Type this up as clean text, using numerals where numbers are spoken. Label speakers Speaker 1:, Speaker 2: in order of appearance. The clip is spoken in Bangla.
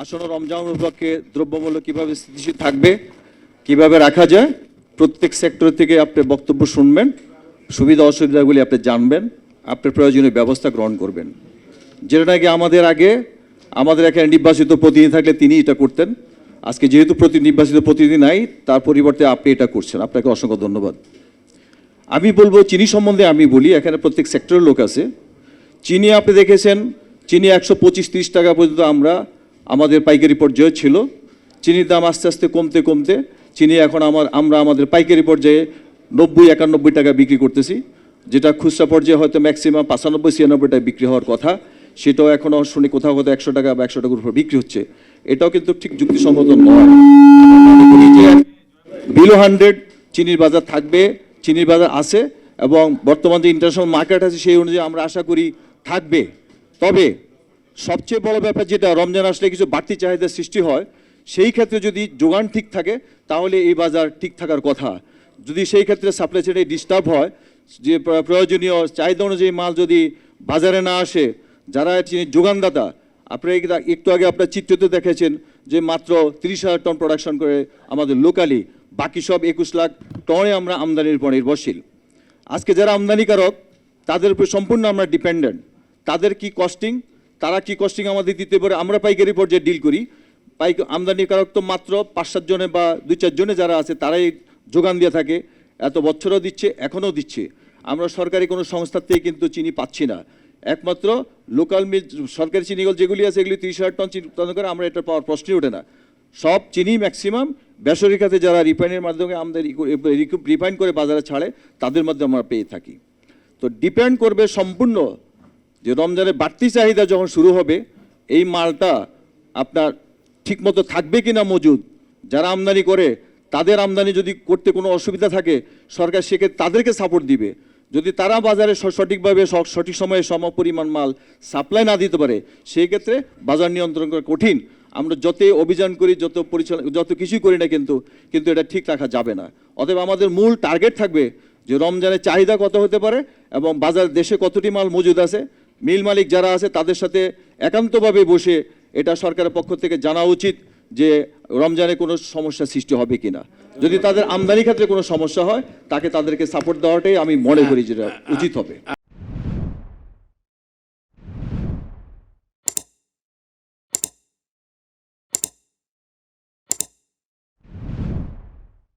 Speaker 1: আসন্ন রমজান উপলক্ষে দ্রব্যমূল্য কিভাবে স্থিতিশীল থাকবে, কিভাবে রাখা যায়, প্রত্যেক সেক্টর থেকে আপনি বক্তব্য শুনবেন, সুবিধা অসুবিধাগুলি আপনি জানবেন, আপনার প্রয়োজনীয় ব্যবস্থা গ্রহণ করবেন। যেটা নাকি আমাদের এখানে নির্বাচিত প্রতিনিধি থাকলে তিনি এটা করতেন। আজকে যেহেতু নির্বাচিত প্রতিনিধি নাই, তার পরিবর্তে আপনি এটা করছেন। আপনাকে অসংখ্য ধন্যবাদ। আমি বলবো চিনি সম্বন্ধে আমি বলি, এখানে প্রত্যেক সেক্টরের লোক আছে। চিনি আপনি দেখেছেন, চিনি 125-30 টাকা পর্যন্ত আমাদের পাইকারি পর্যায়ে ছিল। চিনির দাম আস্তে আস্তে কমতে কমতে চিনি এখন আমরা আমাদের পাইকারি পর্যায়ে 90-91 টাকা বিক্রি করতেছি, যেটা খুচরা পর্যায়ে হয়তো ম্যাক্সিমাম 95-96 টাকা বিক্রি হওয়ার কথা, সেটাও এখনও শুনি কোথাও কোথাও 100 টাকা বা 100 টাকার উপর বিক্রি হচ্ছে। এটাও কিন্তু ঠিক যুক্তিসঙ্গত নয়। বিলো 100 চিনির বাজার থাকবে, চিনির বাজার আছে, এবং বর্তমান যে ইন্টারন্যাশনাল মার্কেট আছে সেই অনুযায়ী আমরা আশা করি থাকবে। তবে সবচেয়ে বড় ব্যাপার যেটা, রমজান আসলে কিছু বাড়তি চাহিদার সৃষ্টি হয়, সেই ক্ষেত্রে যদি যোগান ঠিক থাকে তাহলে এই বাজার ঠিক থাকার কথা। যদি সেই ক্ষেত্রে সাপ্লাই চেইনে ডিস্টার্ব হয়, যে প্রয়োজনীয় চাহিদা অনুযায়ী মাল যদি বাজারে না আসে, যারা যোগানদাতা, আপনারা একটু আগে আপনার চিত্রতে দেখেছেন যে মাত্র 30,000 টন প্রোডাকশন করে আমাদের লোকালি, বাকি সব 21 লাখ টনে আমরা আমদানির উপর নির্ভরশীল। আজকে যারা আমদানিকারক তাদের উপর সম্পূর্ণ আমরা ডিপেন্ডেন্ট। তাদের কি কস্টিং, তারা কি কস্টিং আমাদের দিতে পারে, আমরা পাইকারি পর্যায়ে ডিল করি। আমদানিকারক তো মাত্র 5-7 জনে বা 2-4 জনে যারা আছে তারাই যোগান দিয়ে থাকে, এত বছরও দিচ্ছে, এখনও দিচ্ছে। আমরা সরকারি কোনো সংস্থার থেকে কিন্তু চিনি পাচ্ছি না। একমাত্র লোকাল মিল, সরকারি চিনিগুলো যেগুলি আছে এগুলি 30,000 টন চিনি উৎপাদন করে, আমরা এটা পাওয়ার প্রশ্নই ওঠে না। সব চিনি ম্যাক্সিমাম বেসরকারি খাতে যারা রিফাইনের মাধ্যমে আমাদের রিফাইন করে বাজারে ছাড়ে, তাদের মধ্যে আমরা পেয়ে থাকি। তো ডিপেন্ড করবে সম্পূর্ণ যে রমজানের বাড়তি চাহিদা যখন শুরু হবে, এই মালটা আপনার ঠিকমতো থাকবে কিনা মজুদ। যারা আমদানি করে তাদের আমদানি যদি করতে কোনো অসুবিধা থাকে, সরকার সেক্ষেত্রে তাদেরকে সাপোর্ট দিবে। যদি তারা বাজারে সঠিকভাবে সঠিক সময়ে সমপরিমাণ মাল সাপ্লাই না দিতে পারে, সেই ক্ষেত্রে বাজার নিয়ন্ত্রণ করা কঠিন। আমরা যতই অভিযান করি, যত কিছুই করি না, কিন্তু এটা ঠিক রাখা যাবে না। অতএব আমাদের মূল টার্গেট থাকবে যে রমজানের চাহিদা কত হতে পারে এবং বাজার দেশে কতটি মাল মজুদ আছে। মিল মালিক যারা আছে তাদের সাথে একান্তভাবে বসে এটা সরকারের পক্ষ থেকে জানা উচিত যে রমজানে কোনো সমস্যা সৃষ্টি হবে কিনা। যদি তাদের আমদানি ক্ষেত্রে কোনো সমস্যা হয়, তাদেরকে সাপোর্ট দেওয়াটাই আমি মনে করি যেটা উচিত হবে।